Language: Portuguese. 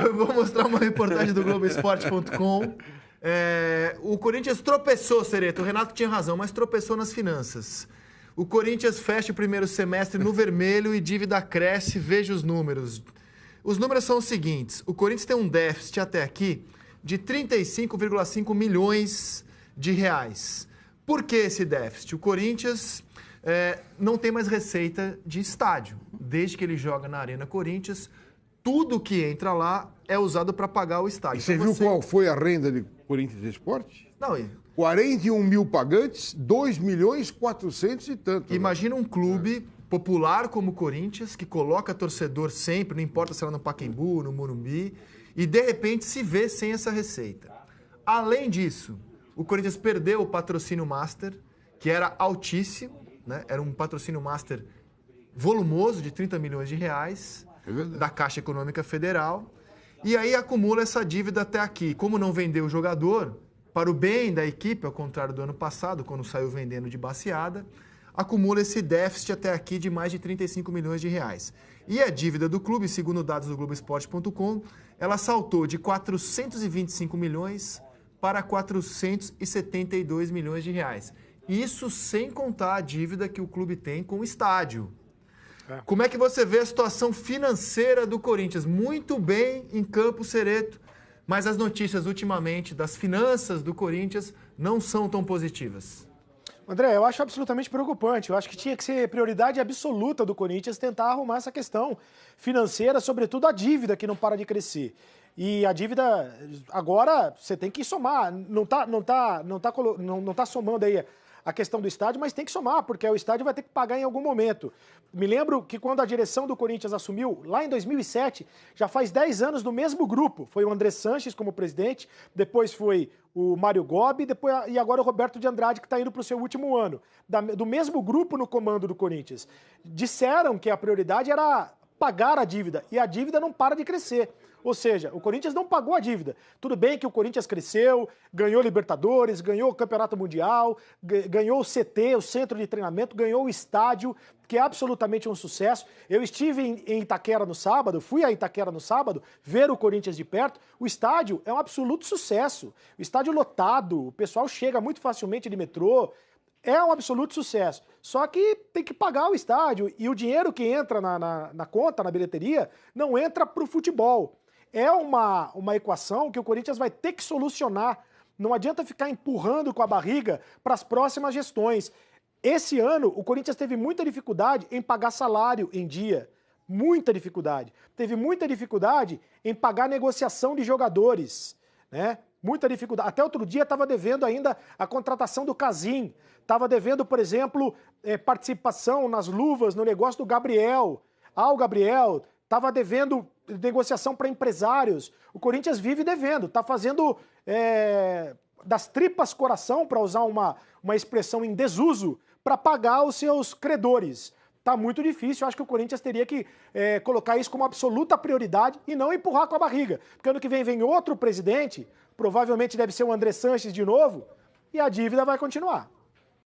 eu vou mostrar uma reportagem do Globoesporte.com. O Corinthians tropeçou, Cereto. O Renato tinha razão, mas tropeçou nas finanças. O Corinthians fecha o primeiro semestre no vermelho e dívida cresce. Veja os números. Os números são os seguintes. O Corinthians tem um déficit até aqui de 35,5 milhões de reais. Por que esse déficit? O Corinthians não tem mais receita de estádio. Desde que ele joga na Arena Corinthians, tudo que entra lá é usado para pagar o estádio. E você viu qual foi a renda de Corinthians Esporte? Não, 41 mil pagantes, 2 milhões 400 e tanto. Imagina um clube popular como o Corinthians, que coloca torcedor sempre, não importa se ela no Pacaembu, no Morumbi, e de repente se vê sem essa receita. Além disso, o Corinthians perdeu o patrocínio Master, que era altíssimo, né? Era um patrocínio Master volumoso de 30 milhões de reais, da Caixa Econômica Federal, e aí acumula essa dívida até aqui. Como não vendeu o jogador, para o bem da equipe, ao contrário do ano passado, quando saiu vendendo de baseada, acumula esse déficit até aqui de mais de 35 milhões de reais. E a dívida do clube, segundo dados do Globoesporte.com, ela saltou de 425 milhões para 472 milhões de reais. Isso sem contar a dívida que o clube tem com o estádio. Como é que você vê a situação financeira do Corinthians? Muito bem em campo, Cereto, mas as notícias ultimamente das finanças do Corinthians não são tão positivas. André, eu acho absolutamente preocupante. Eu acho que tinha que ser prioridade absoluta do Corinthians tentar arrumar essa questão financeira, sobretudo a dívida que não para de crescer. E a dívida, agora, você tem que somar. Não tá somando aí a questão do estádio, mas tem que somar, porque o estádio vai ter que pagar em algum momento. Me lembro que quando a direção do Corinthians assumiu, lá em 2007, já faz 10 anos do mesmo grupo. Foi o André Sanches como presidente, depois foi o Mário Gobi, e agora o Roberto de Andrade, que está indo para o seu último ano. Do mesmo grupo no comando do Corinthians. Disseram que a prioridade era pagar a dívida, e a dívida não para de crescer. Ou seja, o Corinthians não pagou a dívida. Tudo bem que o Corinthians cresceu, ganhou Libertadores, ganhou o Campeonato Mundial, ganhou o CT, o Centro de Treinamento, ganhou o estádio, que é absolutamente um sucesso. Eu estive em Itaquera no sábado, fui a Itaquera no sábado, ver o Corinthians de perto. O estádio é um absoluto sucesso. O estádio lotado, o pessoal chega muito facilmente de metrô. É um absoluto sucesso. Só que tem que pagar o estádio e o dinheiro que entra na conta, na bilheteria, não entra para o futebol. É uma equação que o Corinthians vai ter que solucionar. Não adianta ficar empurrando com a barriga para as próximas gestões. Esse ano, o Corinthians teve muita dificuldade em pagar salário em dia. Muita dificuldade. Teve muita dificuldade em pagar negociação de jogadores, né? Muita dificuldade. Até outro dia estava devendo ainda a contratação do Casim. Estava devendo, por exemplo, participação nas luvas no negócio do Gabriel. O Gabriel estava devendo negociação para empresários. O Corinthians vive devendo. Está fazendo das tripas coração, para usar uma expressão em desuso, para pagar os seus credores. Tá muito difícil, eu acho que o Corinthians teria que colocar isso como absoluta prioridade e não empurrar com a barriga. Porque ano que vem outro presidente, provavelmente deve ser o André Sanches de novo, e a dívida vai continuar.